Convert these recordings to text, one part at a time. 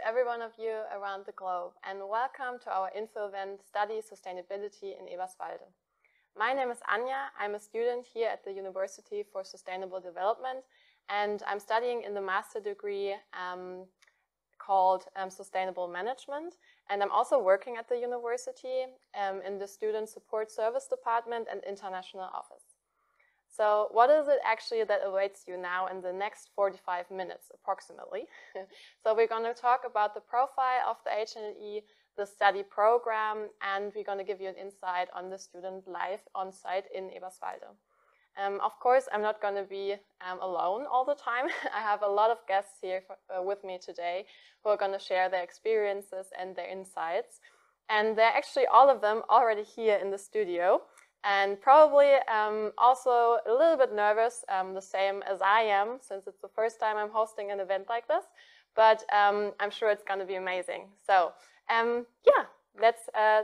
every one of you around the globe, and welcome to our info event, Study Sustainability in Eberswalde. My name is Anja. I'm a student here at the University for Sustainable Development, and I'm studying in the master degree called Sustainable Management. And I'm also working at the university in the Student Support Service Department and International Office. So what is it actually that awaits you now in the next 45 minutes, approximately? So we're going to talk about the profile of the HNLE, the study program, and we're going to give you an insight on the student life on site in Eberswalde. Of course, I'm not going to be alone all the time. I have a lot of guests here with me today who are going to share their experiences and their insights. And they're actually all of them already here in the studio. And probably also a little bit nervous, the same as I am, since it's the first time I'm hosting an event like this. But I'm sure it's going to be amazing. So yeah, let's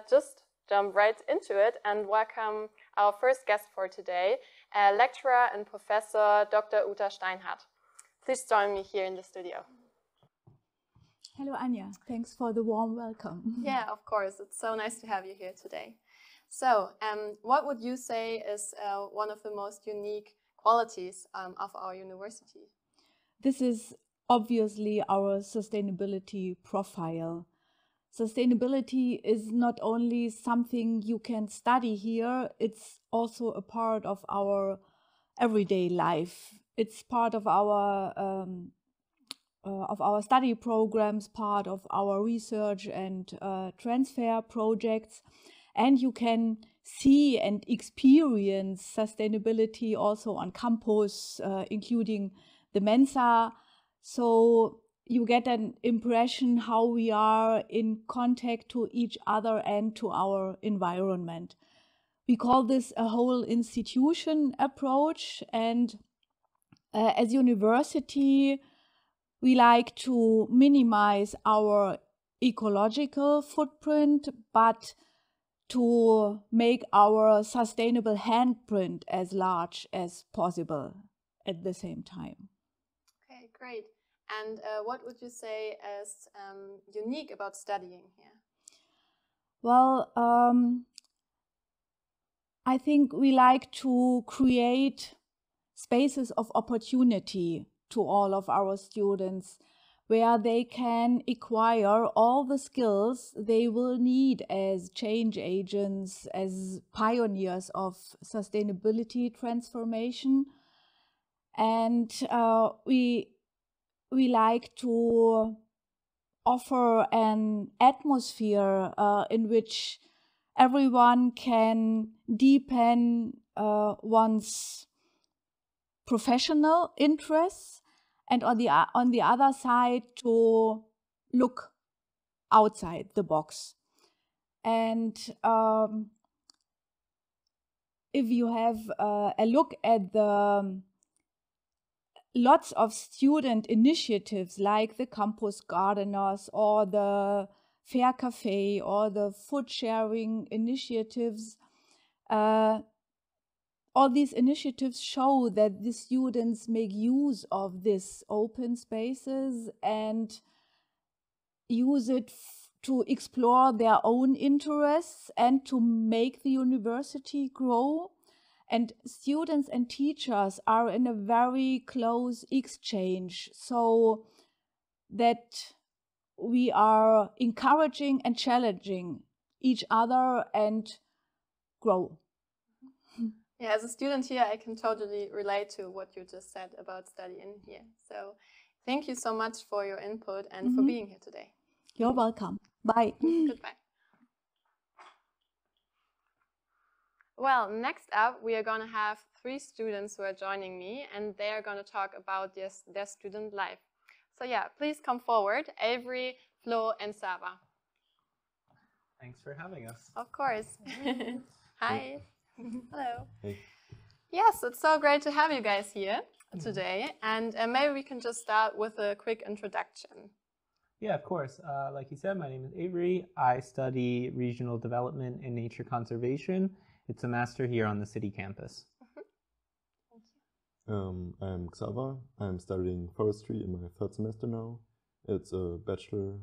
just jump right into it and welcome our first guest for today, lecturer and professor Dr. Uta Steinhardt. Please join me here in the studio. Hello, Anja. Thanks for the warm welcome. Yeah, of course. It's so nice to have you here today. So, what would you say is one of the most unique qualities of our university? This is obviously our sustainability profile. Sustainability is not only something you can study here, it's also a part of our everyday life. It's part of our study programs, part of our research and transfer projects. And you can see and experience sustainability also on campus, including the Mensa. So you get an impression how we are in contact to each other and to our environment. We call this a whole institution approach. And as university, we like to minimize our ecological footprint, but to make our sustainable handprint as large as possible at the same time. Okay, great. And what would you say is unique about studying here? Well, I think we like to create spaces of opportunity to all of our students, where they can acquire all the skills they will need as change agents, as pioneers of sustainability transformation. And we like to offer an atmosphere in which everyone can deepen one's professional interests, and on the other side to look outside the box. And if you have a look at the lots of student initiatives like the Campus Gardeners or the Fair Cafe or the food sharing initiatives, all these initiatives show that the students make use of these open spaces and use it to explore their own interests and to make the university grow. And students and teachers are in a very close exchange, so that we are encouraging and challenging each other and grow. Yeah, as a student here, I can totally relate to what you just said about studying here. So thank you so much for your input and for being here today. You're welcome. Bye. Goodbye. Well, next up, we are going to have 3 students who are joining me, and they are going to talk about their student life. So yeah, please come forward, Avery, Flo, and Saba. Thanks for having us. Of course. Hi. Hello. Hey. Yes, it's so great to have you guys here today. And maybe we can just start with a quick introduction. Yeah, of course. Like you said, my name is Avery. I study regional development and nature conservation. It's a master here on the city campus. I'm Xaver. I'm studying forestry in my 3rd semester now. It's a bachelor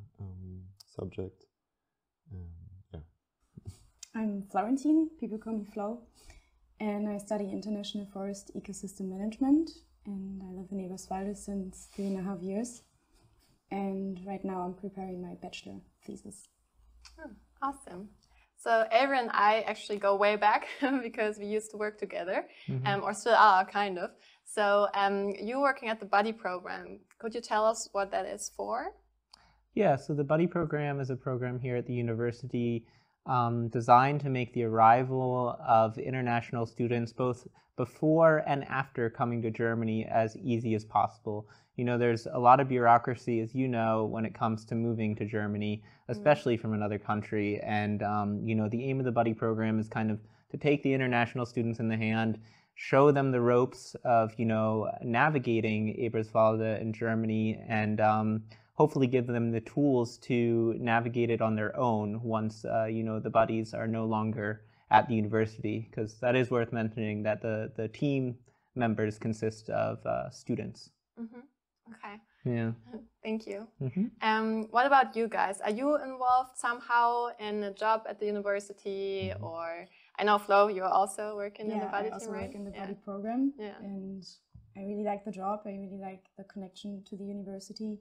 subject. Yeah. I'm Florentine, people call me Flo, and I study International Forest Ecosystem Management, and I live in Eberswalde since 3.5 years, and right now I'm preparing my bachelor thesis. Oh, awesome. So Avery and I actually go way back because we used to work together, or still are, kind of. So you're working at the Buddy program. Could you tell us what that is for? Yeah, so the Buddy program is a program here at the university designed to make the arrival of international students both before and after coming to Germany as easy as possible. You know, there's a lot of bureaucracy, as you know, when it comes to moving to Germany, especially from another country. And, you know, the aim of the Buddy program is kind of to take the international students in the hand, show them the ropes of, you know, navigating Eberswalde in Germany, and hopefully give them the tools to navigate it on their own once, you know, the buddies are no longer at the university, because that is worth mentioning that the team members consist of students. Okay. Yeah. Thank you. What about you guys? Are you involved somehow in a job at the university, or I know Flo, you're also working in the Buddy I also team, right? work in the Buddy program, Yeah. and I really like the job. I really like the connection to the university,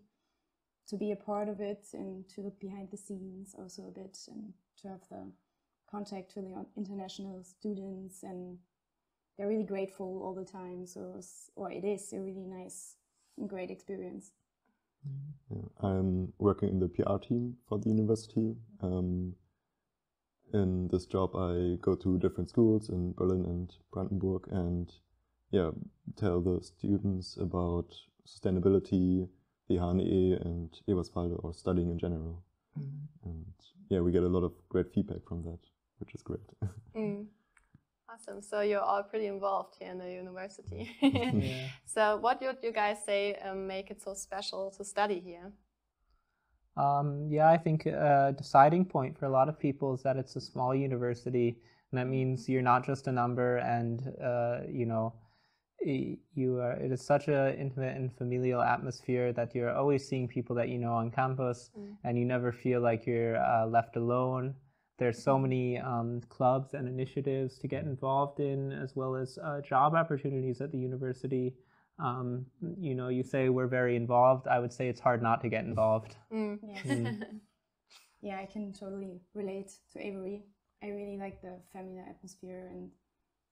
to be a part of it and to look behind the scenes also a bit, and to have the contact to the international students, and they're really grateful all the time. So, it is a really nice and great experience. Yeah, I'm working in the PR team for the university. In this job, I go to different schools in Berlin and Brandenburg, and yeah, tell the students about sustainability, the HNE and Eberswalde, or studying in general. And yeah, we get a lot of great feedback from that, which is great. Awesome. So you're all pretty involved here in the university. Yeah. So what would you guys say make it so special to study here? Yeah, I think a deciding point for a lot of people is that it's a small university, and that means you're not just a number, and you know, it is such an intimate and familial atmosphere that you're always seeing people that you know on campus, and you never feel like you're left alone. There's so many clubs and initiatives to get involved in, as well as job opportunities at the university. You know, you say we're very involved. I would say it's hard not to get involved. Yes. Yeah, I can totally relate to Avery. I really like the familiar atmosphere, and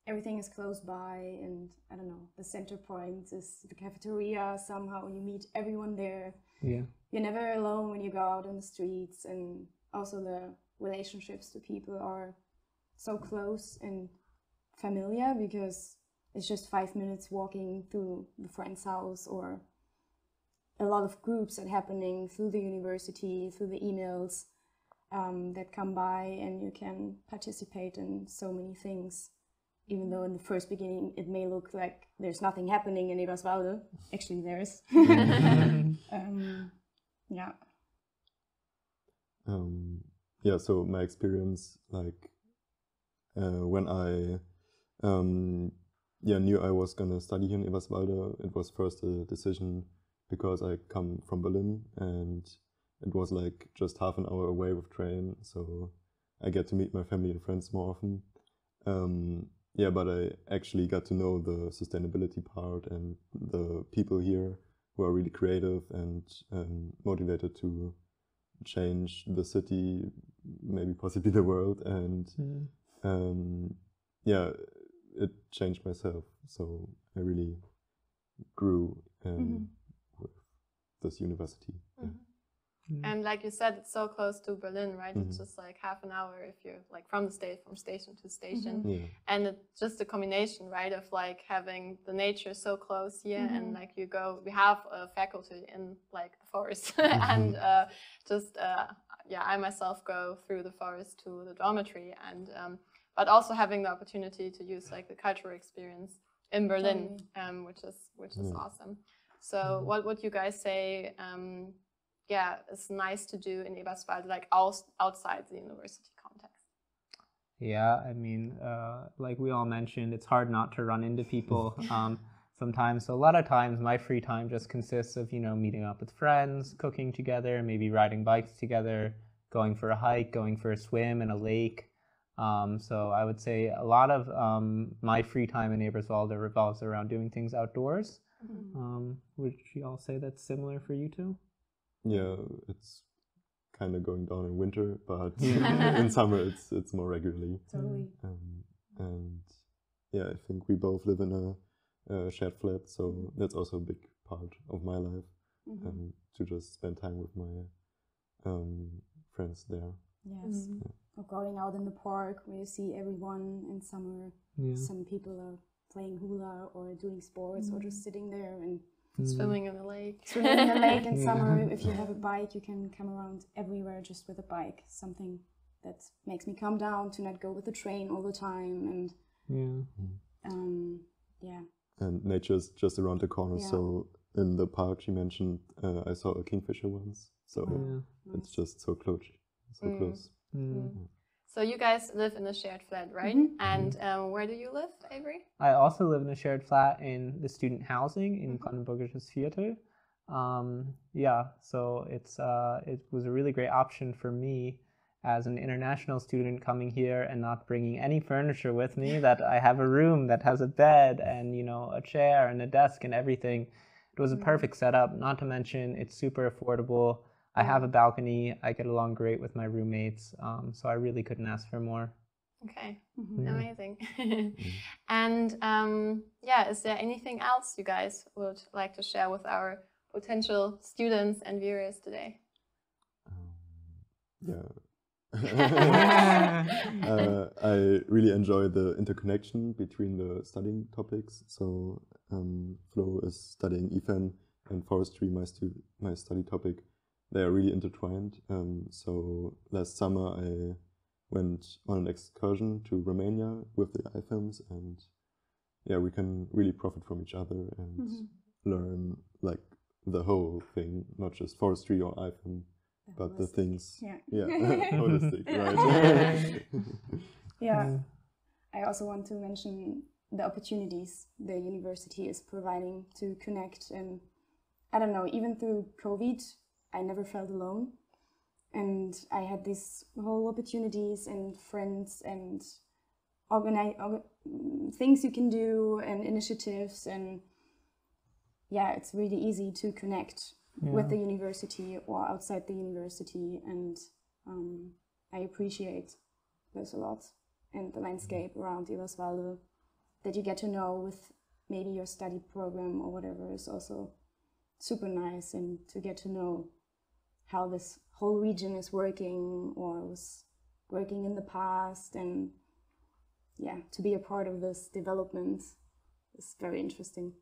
everything is close by, and I don't know, the center point is the cafeteria. Somehow you meet everyone there. Yeah. You're never alone when you go out in the streets, and also the relationships to people are so close and familiar, because it's just 5 minutes walking through the friend's house, or a lot of groups that are happening through the university, through the emails that come by, and you can participate in so many things. Even though in the first beginning it may look like there's nothing happening in Eberswalde, actually there is. Yeah. Yeah, so my experience, like when I knew I was gonna study here in Eberswalde, it was first a decision because I come from Berlin, and it was like just half an hour away with train, so I get to meet my family and friends more often. Yeah, but I actually got to know the sustainability part and the people here who are really creative and motivated to change the city, maybe possibly the world, and yeah, it changed myself. So I really grew with this university. Yeah. And like you said, it's so close to Berlin, right? It's just like half an hour if you're like from station to station. Yeah. And it's just a combination, right, of like having the nature so close here, and like we have a faculty in like the forest, and yeah, I myself go through the forest to the dormitory, and but also having the opportunity to use like the cultural experience in Berlin, which is awesome. So what would you guys say? Yeah, it's nice to do in Eberswalde, like outside the university context. Yeah, I mean, like we all mentioned, it's hard not to run into people. sometimes. So a lot of times my free time just consists of, you know, meeting up with friends, cooking together, maybe riding bikes together, going for a hike, going for a swim in a lake. So I would say a lot of my free time in Eberswalde revolves around doing things outdoors. Would you all say that's similar for you too? Yeah, it's kind of going down in winter, but in summer it's more regularly. Totally. And yeah, I think we both live in a shared flat, so that's also a big part of my life, to just spend time with my friends there. Yes. Or going out in the park where you see everyone in summer. Some people are playing hula or doing sports or just sitting there and Swimming in the lake. Swimming in the lake in summer. If you have a bike, you can come around everywhere just with a bike. Something that makes me calm down to not go with the train all the time. And And nature's just around the corner. So in the park you mentioned, I saw a kingfisher once. So it's just so close. So close. So you guys live in a shared flat, right? And where do you live, Avery? I also live in a shared flat in the student housing in Brandenburgisches Viertel. Yeah, so it was a really great option for me as an international student coming here and not bringing any furniture with me, that I have a room that has a bed and, you know, a chair and a desk and everything. It was a perfect setup, not to mention it's super affordable. I have a balcony, I get along great with my roommates, so I really couldn't ask for more. Okay, amazing. And yeah, is there anything else you guys would like to share with our potential students and viewers today? I really enjoy the interconnection between the studying topics. So Flo is studying EFEN and forestry, my study topic. They are really intertwined. So last summer I went on an excursion to Romania with the IFEMs, and yeah, we can really profit from each other and learn like the whole thing, not just forestry or IFEM, but the things. Holistic, right? I also want to mention the opportunities the university is providing to connect, and I don't know, even through COVID, I never felt alone, and I had these whole opportunities and friends and things you can do and initiatives, and yeah, it's really easy to connect with the university or outside the university, and I appreciate this a lot, and the landscape around Eberswalde that you get to know with maybe your study program or whatever is also super nice, and to get to know how this whole region is working or was working in the past, and yeah, to be a part of this development is very interesting.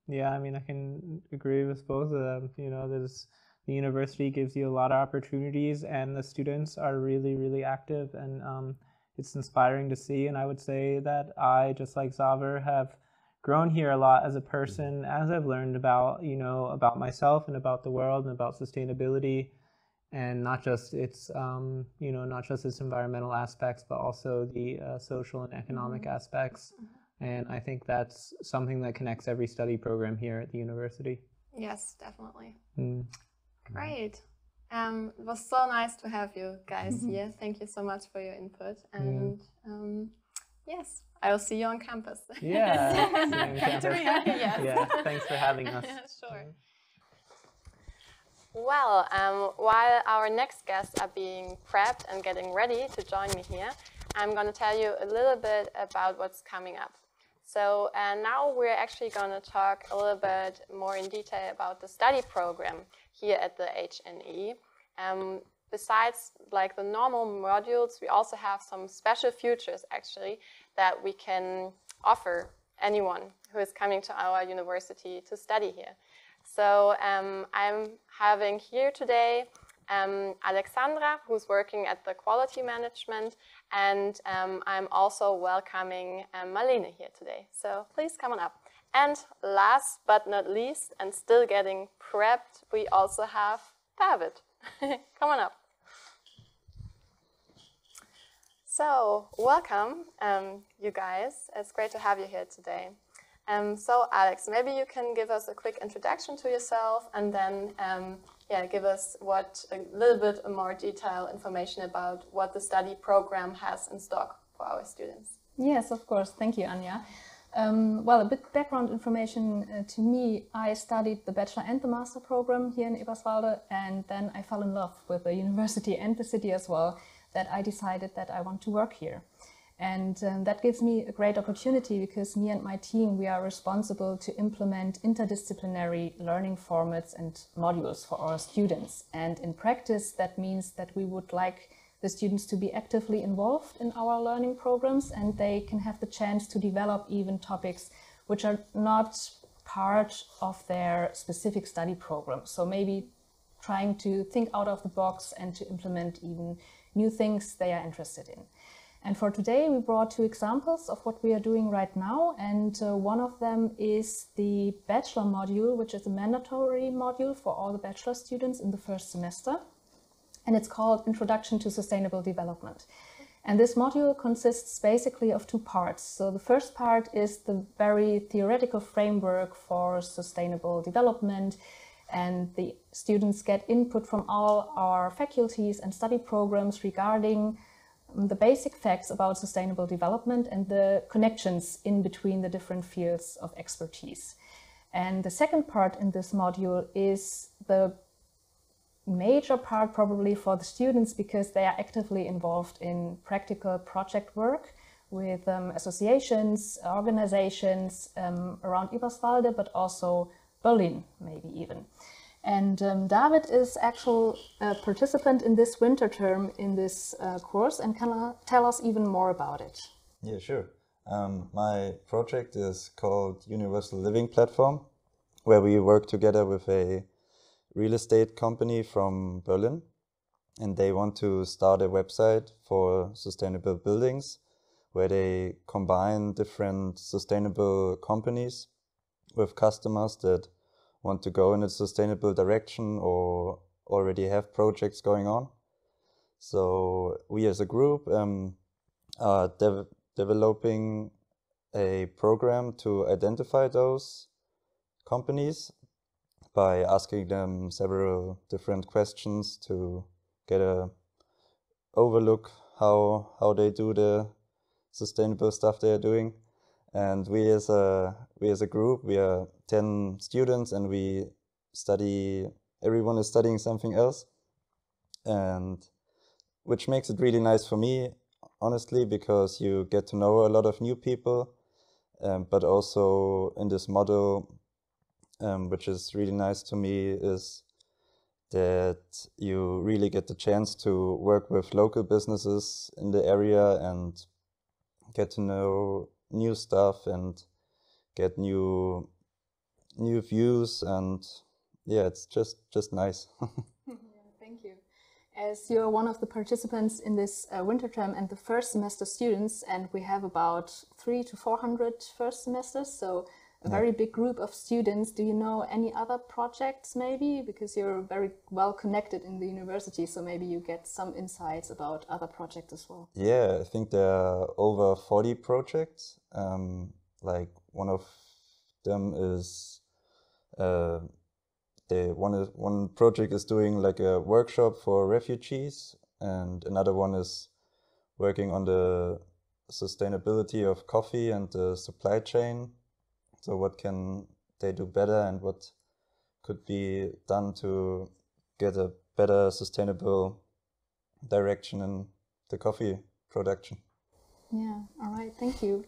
Yeah, I mean, I can agree with both of them. You know, the university gives you a lot of opportunities, and the students are really, really active, and it's inspiring to see. And I would say that I, just like Xaver, have grown here a lot as a person, as I've learned about, you know, about myself and about the world and about sustainability, and not just its, you know, not just its environmental aspects, but also the social and economic aspects. And I think that's something that connects every study program here at the university. Yes, definitely. Great. It was so nice to have you guys here. Thank you so much for your input. And yes, I'll see you on campus. Yeah. Yes. Yeah, thanks for having us. Sure. Well, while our next guests are being prepped and getting ready to join me here, I'm going to tell you a little bit about what's coming up. So now we're actually going to talk a little bit more in detail about the study program here at the HNE. Besides like the normal modules, we also have some special features actually that we can offer anyone who is coming to our university to study here. So I'm having here today Alexandra, who's working at the quality management, and I'm also welcoming Marlene here today. So please come on up. And last but not least, and still getting prepped, we also have David. Come on up. So welcome, you guys. It's great to have you here today. So Alex, maybe you can give us a quick introduction to yourself and then give us a little bit more detailed information about what the study program has in stock for our students. Yes, of course. Thank you, Anja. Well, a bit background information to me. I studied the bachelor and the master program here in Eberswalde, and then I fell in love with the university and the city as well, that I decided that I want to work here. And that gives me a great opportunity because me and my team, we are responsible to implement interdisciplinary learning formats and modules for our students. And in practice, that means that we would like the students to be actively involved in our learning programs, and they can have the chance to develop even topics which are not part of their specific study program. So maybe trying to think out of the box and to implement even new things they are interested in. And for today, we brought 2 examples of what we are doing right now. And one of them is the bachelor module, which is a mandatory module for all the bachelor students in the first semester. And it's called Introduction to Sustainable Development. And this module consists basically of 2 parts. So the first part is the very theoretical framework for sustainable development. And the students get input from all our faculties and study programs regarding the basic facts about sustainable development and the connections in between the different fields of expertise. And the second part in this module is the major part probably for the students because they are actively involved in practical project work with associations, organizations around Eberswalde, but also Berlin, maybe even. And David is actually a participant in this winter term in this course and can tell us even more about it. Yeah, sure. My project is called Universal Living Platform, where we work together with a real estate company from Berlin. And they want to start a website for sustainable buildings, where they combine different sustainable companies with customers that want to go in a sustainable direction or already have projects going on. So we as a group are developing a program to identify those companies by asking them several different questions to get a overlook how they do the sustainable stuff they are doing. And we as a group, we are 10 students and everyone is studying something else. And which makes it really nice for me, honestly, because you get to know a lot of new people, but also in this model, which is really nice to me, is that you really get the chance to work with local businesses in the area and get to know new stuff and get new views, and yeah, it's just nice. Yeah, thank you. As you're one of the participants in this winter term and the first semester students, and we have about 300 to 400 first semesters, so a very big group of students. Do you know any other projects maybe? Because you're very well connected in the university, so maybe you get some insights about other projects as well. Yeah, I think there are over 40 projects. Like one of them is one project is doing like a workshop for refugees, and another one is working on the sustainability of coffee and the supply chain. So what can they do better and what could be done to get a better sustainable direction in the coffee production. Yeah, all right, thank you.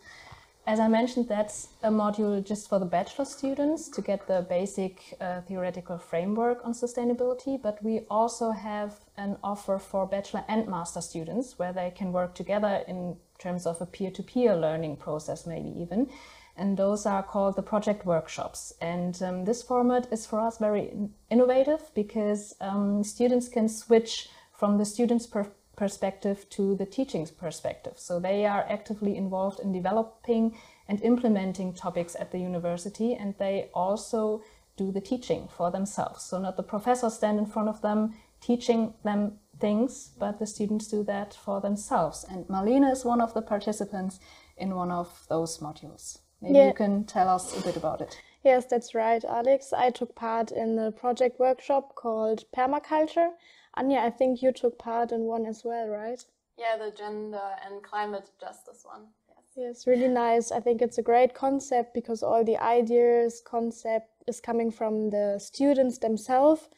As I mentioned, that's a module just for the bachelor students to get the basic theoretical framework on sustainability, but we also have an offer for bachelor and master students where they can work together in terms of a peer-to-peer learning process maybe even. And those are called the project workshops. And this format is for us very innovative because students can switch from the student's perspective to the teaching's perspective. So they are actively involved in developing and implementing topics at the university, and they also do the teaching for themselves. So not the professor stand in front of them teaching them things, but the students do that for themselves. And Marlene is one of the participants in one of those modules. Maybe you can tell us a bit about it. Yes, that's right, Alex. I took part in a project workshop called Permaculture. Anja, I think you took part in one as well, right? Yeah, the gender and climate justice one. Yes, really nice. I think it's a great concept because all the ideas, concept is coming from the students themselves,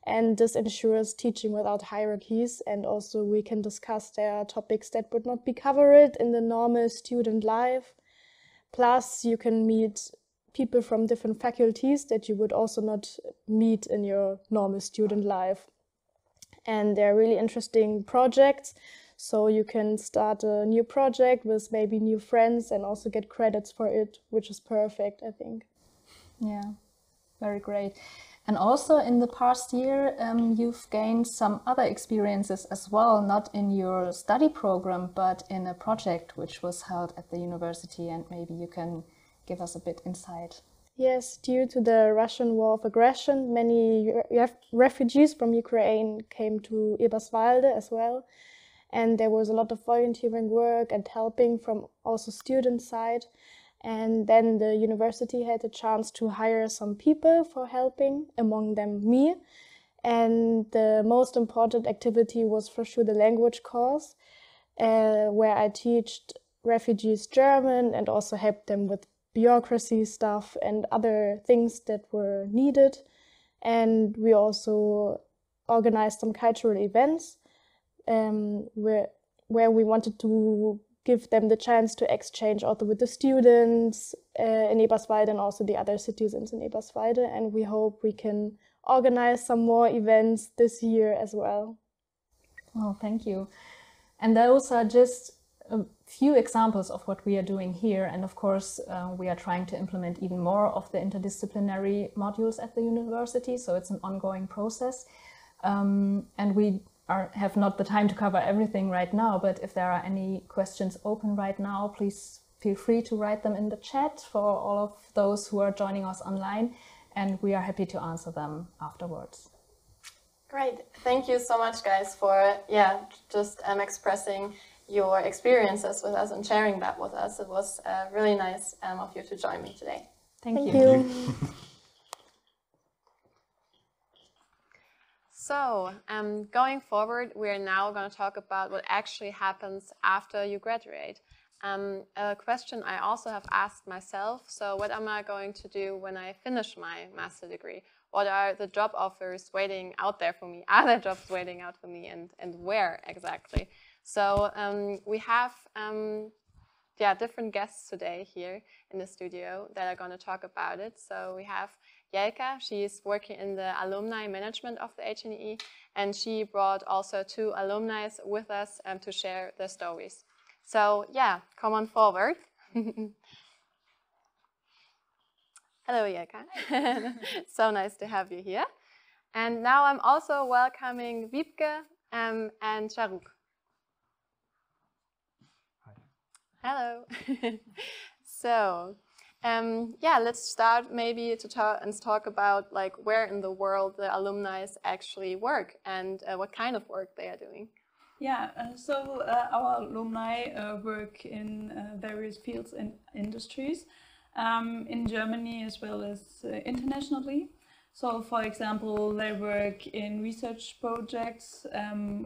and this ensures teaching without hierarchies, and also we can discuss their topics that would not be covered in the normal student life. Plus, you can meet people from different faculties that you would also not meet in your normal student life. And they're really interesting projects. So you can start a new project with maybe new friends and also get credits for it, which is perfect, I think. Yeah, very great. And also in the past year, you've gained some other experiences as well, not in your study program, but in a project which was held at the university, and maybe you can give us a bit insight. Yes, due to the Russian war of aggression, many refugees from Ukraine came to Eberswalde as well. And there was a lot of volunteering work and helping from also student side. And then the university had a chance to hire some people for helping, among them me. And the most important activity was for sure the language course, where I taught refugees German and also helped them with bureaucracy stuff and other things that were needed. And we also organized some cultural events where we wanted to give them the chance to exchange also with the students in Eberswalde and also the other citizens in Eberswalde. And we hope we can organize some more events this year as well. Oh, thank you. And those are just a few examples of what we are doing here. And of course, we are trying to implement even more of the interdisciplinary modules at the university. So it's an ongoing process. And we have not the time to cover everything right now, but if there are any questions open right now, please feel free to write them in the chat for all of those who are joining us online, and we are happy to answer them afterwards. Great. Thank you so much, guys, for just expressing your experiences with us and sharing that with us. It was really nice of you to join me today. Thank you. So, going forward, we are now going to talk about what actually happens after you graduate. A question I also have asked myself, so what am I going to do when I finish my master degree? What are the job offers waiting out there for me? Are there jobs waiting out for me, and where exactly? So we have different guests today here in the studio that are going to talk about it. So we have Jelka, she's working in the alumni management of the HNE, and she brought also 2 alumni with us to share their stories. So come on forward. Hello, Jelka. So nice to have you here. And now I'm also welcoming Wiebke and Shahrukh. Hello. So, let's start maybe to talk about like where in the world the alumni actually work and what kind of work they are doing. So our alumni work in various fields and industries in Germany as well as internationally. So, for example, they work in research projects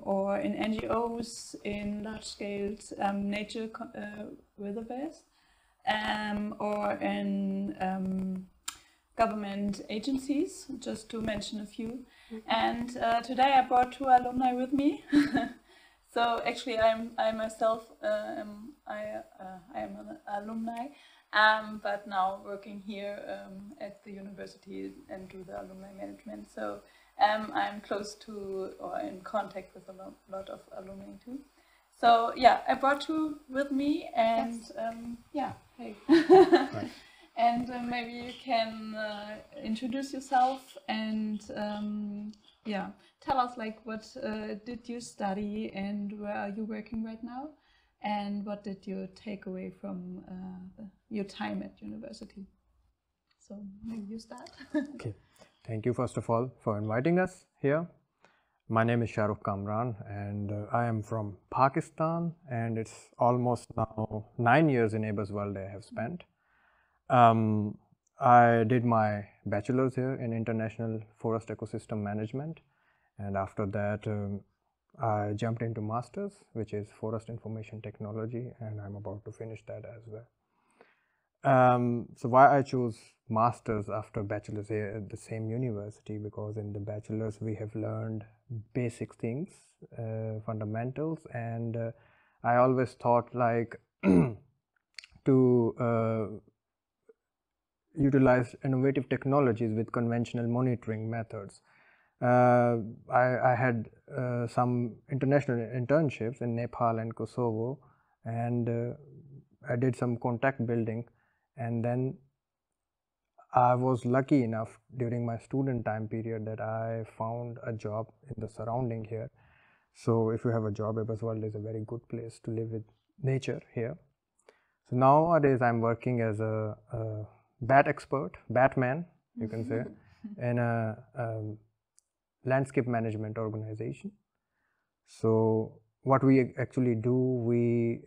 or in NGOs, in large-scale nature reservoirs, or in government agencies, just to mention a few. And today I brought 2 alumni with me. So actually, I myself I am an alumni. But now working here at the university and do the alumni management. So I'm close to or in contact with a lot of alumni too. So I brought 2 with me, and hey. Right. And maybe you can introduce yourself and tell us like what did you study and where are you working right now? And what did you take away from your time at university? So maybe you start. Okay, thank you first of all for inviting us here. My name is Shahrukh Kamran, and I am from Pakistan, and it's almost now 9 years in Eberswalde I have spent. I did my bachelor's here in International Forest Ecosystem Management, and after that I jumped into master's, which is Forest Information Technology, and I'm about to finish that as well. So why I chose master's after bachelor's here at the same university, because in the bachelor's we have learned basic things, fundamentals, and I always thought like to utilize innovative technologies with conventional monitoring methods. I had some international internships in Nepal and Kosovo, and I did some contact building, and then I was lucky enough during my student time period that I found a job in the surrounding here. So if you have a job, Eberswalde is a very good place to live with nature here. So nowadays I'm working as a bat expert, Batman, you can say, in a landscape management organization. So what we actually do, we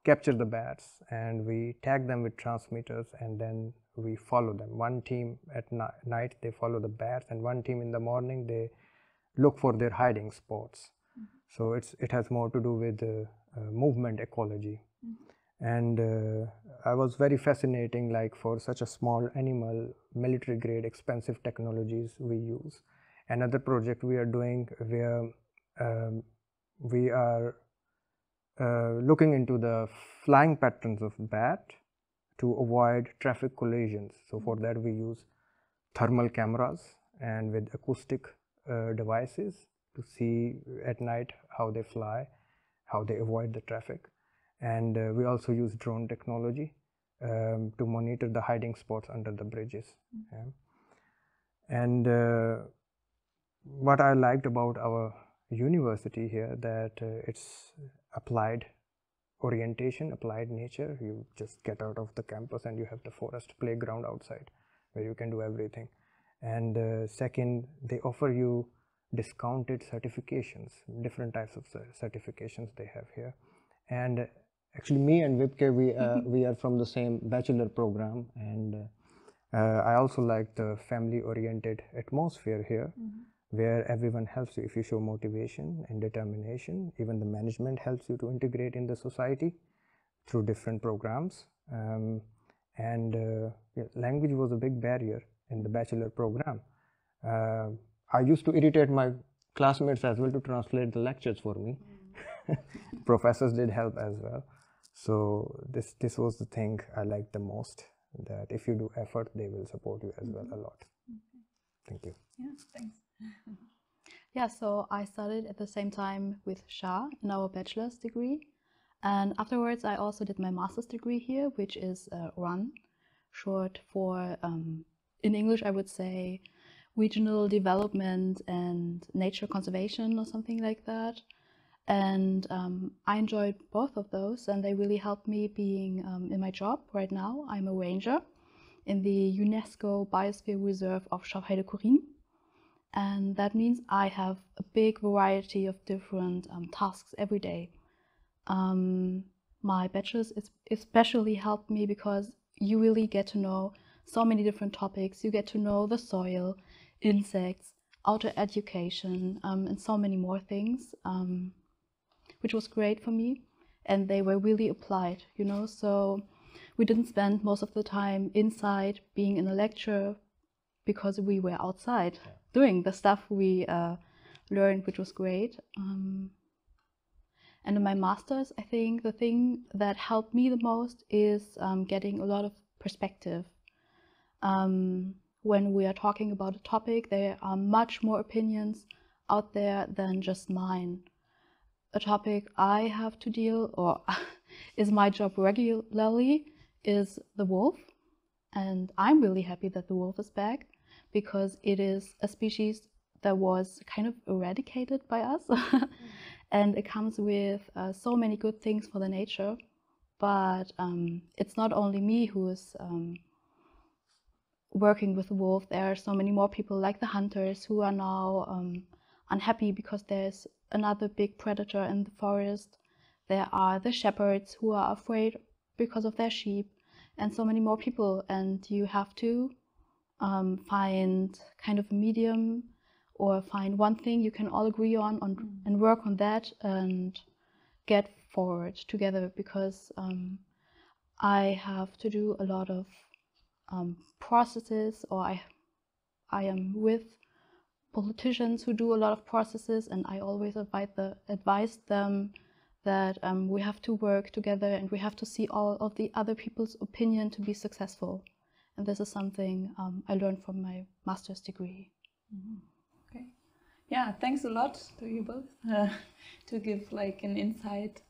capture the bats and we tag them with transmitters, and then we follow them. One team at night they follow the bats, and one team in the morning they look for their hiding spots. So it has more to do with movement ecology. And I was very fascinating, like for such a small animal, military grade expensive technologies we use. Another project we are doing where we are looking into the flying patterns of bat to avoid traffic collisions. So for that we use thermal cameras and with acoustic devices to see at night how they fly, how they avoid the traffic. And we also use drone technology to monitor the hiding spots under the bridges. And what I liked about our university here, that it's applied orientation, applied nature. You just get out of the campus and you have the forest playground outside where you can do everything. And second, they offer you discounted certifications, different types of certifications they have here. And actually me and Vibke, we are from the same bachelor program, and I also like the family oriented atmosphere here, where everyone helps you. If you show motivation and determination, even the management helps you to integrate in the society through different programs. Language was a big barrier in the bachelor program. I used to irritate my classmates as well to translate the lectures for me. Professors did help as well. So this was the thing I liked the most, that if you do effort, they will support you as well a lot. Thank you. Yeah, thanks. Yeah, so I studied at the same time with Shah in our bachelor's degree. And afterwards, I also did my master's degree here, which is RUN, short for, in English, I would say, Regional Development and Nature Conservation or something like that. And I enjoyed both of those, and they really helped me being in my job right now. I'm a ranger in the UNESCO Biosphere Reserve of Schafheide-Chorin. And that means I have a big variety of different tasks every day. My bachelor's especially helped me because you really get to know so many different topics. You get to know the soil, insects, outer education, and so many more things, which was great for me. And they were really applied, you know, so we didn't spend most of the time inside being in a lecture, because we were outside doing the stuff we learned, which was great. And in my master's, I think the thing that helped me the most is getting a lot of perspective. When we are talking about a topic, there are much more opinions out there than just mine. A topic I have to deal, or is my job regularly, is the wolf. And I'm really happy that the wolf is back, because it is a species that was kind of eradicated by us. And it comes with so many good things for the nature. But it's not only me who is working with the wolf. There are so many more people, like the hunters, who are now unhappy because there's another big predator in the forest. There are the shepherds who are afraid because of their sheep. and so many more people, and you have to find kind of a medium or find one thing you can all agree on and work on that and get forward together, because I have to do a lot of processes, or I am with politicians who do a lot of processes, and I always advise them that we have to work together and we have to see all of the other people's opinion to be successful. And this is something I learned from my master's degree. Okay. Yeah, thanks a lot to you both to give like an insight.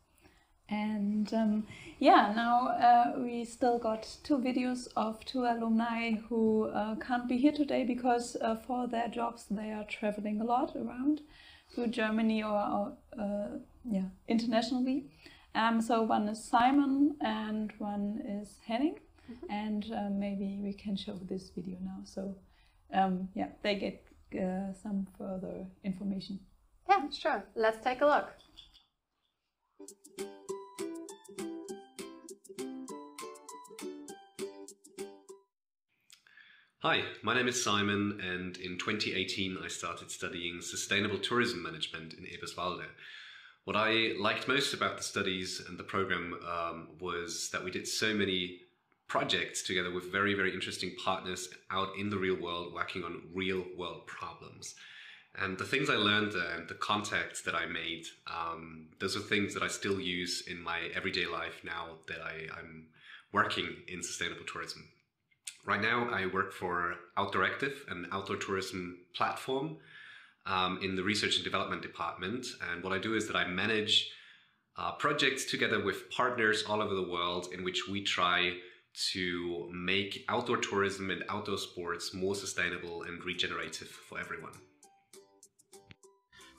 And yeah, now we still got 2 videos of 2 alumni who can't be here today because for their jobs they are traveling a lot around through Germany or yeah, internationally. So one is Simon and one is Henning. And maybe we can show this video now. So yeah, they get some further information. Yeah, sure. Let's take a look. Hi, my name is Simon, and in 2018 I started studying sustainable tourism management in Eberswalde. What I liked most about the studies and the program was that we did so many projects together with very, very interesting partners out in the real world, working on real world problems. And the things I learned there and the contacts that I made, those are things that I still use in my everyday life now that I'm working in sustainable tourism. Right now I work for Outdooractive, an outdoor tourism platform in the research and development department. And what I do is that I manage projects together with partners all over the world in which we try to make outdoor tourism and outdoor sports more sustainable and regenerative for everyone.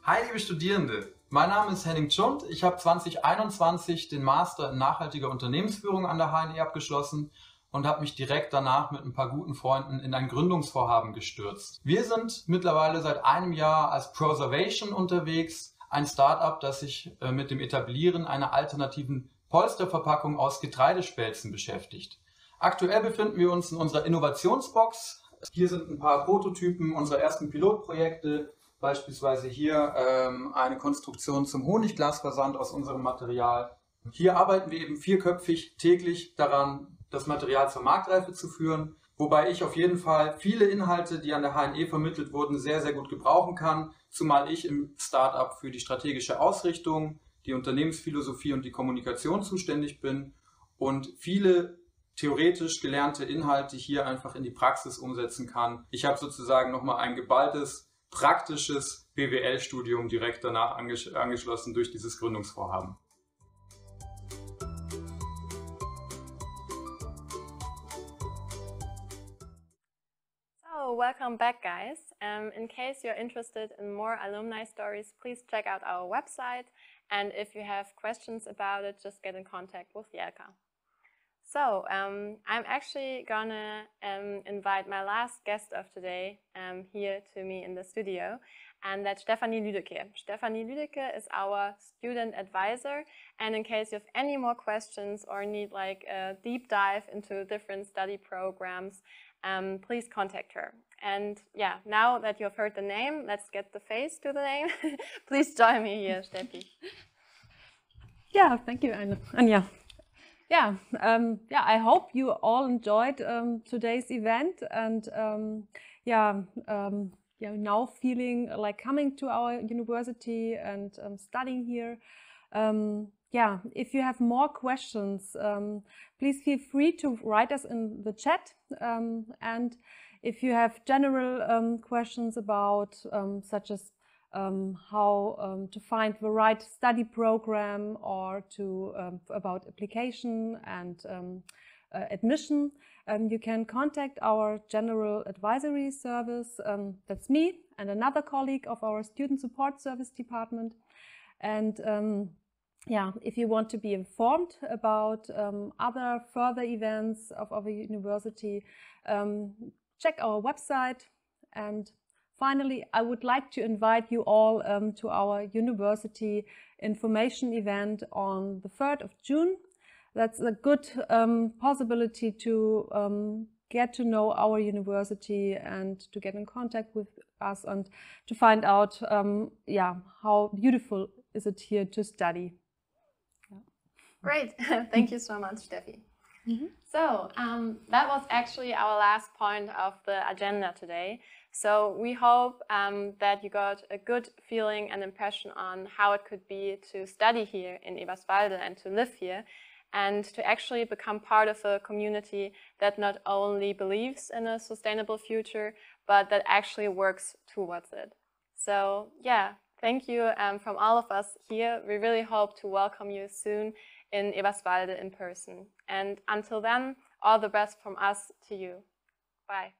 Hi liebe Studierende, mein Name ist Henning Tschund. Ich habe 2021 den Master in nachhaltiger Unternehmensführung an der HNE abgeschlossen und habe mich direkt danach mit ein paar guten Freunden in ein Gründungsvorhaben gestürzt. Wir sind mittlerweile seit einem Jahr als Proservation unterwegs, ein Startup, das sich mit dem Etablieren einer alternativen Polsterverpackung aus Getreidespelzen beschäftigt. Aktuell befinden wir uns in unserer Innovationsbox. Hier sind ein paar Prototypen unserer ersten Pilotprojekte, beispielsweise hier eine Konstruktion zum Honigglasversand aus unserem Material. Hier arbeiten wir eben vierköpfig täglich daran, das Material zur Marktreife zu führen, wobei ich auf jeden Fall viele Inhalte, die an der HNE vermittelt wurden, sehr, sehr gut gebrauchen kann, zumal ich im Startup für die strategische Ausrichtung, die Unternehmensphilosophie und die Kommunikation zuständig bin und viele theoretisch gelernte Inhalte hier einfach in die Praxis umsetzen kann. Ich habe sozusagen nochmal ein geballtes, praktisches BWL-Studium direkt danach angeschlossen durch dieses Gründungsvorhaben. So, welcome back, guys. In case you're interested in more alumni stories, please check out our website. And if you have questions about it, just get in contact with Jelka. So, I'm actually gonna invite my last guest of today here to me in the studio, and that's Stefanie Lüdecke. Stefanie Lüdecke is our student advisor, and in case you have any more questions or need like a deep dive into different study programs, please contact her. And yeah, now that you've heard the name, let's get the face to the name. Please join me here, Steffi. Yeah, thank you, Anja. Yeah, I hope you all enjoyed today's event, and yeah, now feeling like coming to our university and studying here. Yeah, if you have more questions, please feel free to write us in the chat. And if you have general questions about such as how to find the right study program, or to about application and admission, you can contact our general advisory service. That's me and another colleague of our student support service department. And yeah, if you want to be informed about other further events of our university, check our website. And finally, I would like to invite you all to our university information event on the 3rd of June. that's a good possibility to get to know our university and to get in contact with us and to find out, yeah, how beautiful is it here to study. Yeah. Great, thank you so much, Steffi. So that was actually our last point of the agenda today. So we hope that you got a good feeling and impression on how it could be to study here in Eberswalde and to live here, and to actually become part of a community that not only believes in a sustainable future, but that actually works towards it. So yeah, thank you from all of us here. We really hope to welcome you soon in Eberswalde in person. And until then, all the best from us to you. Bye.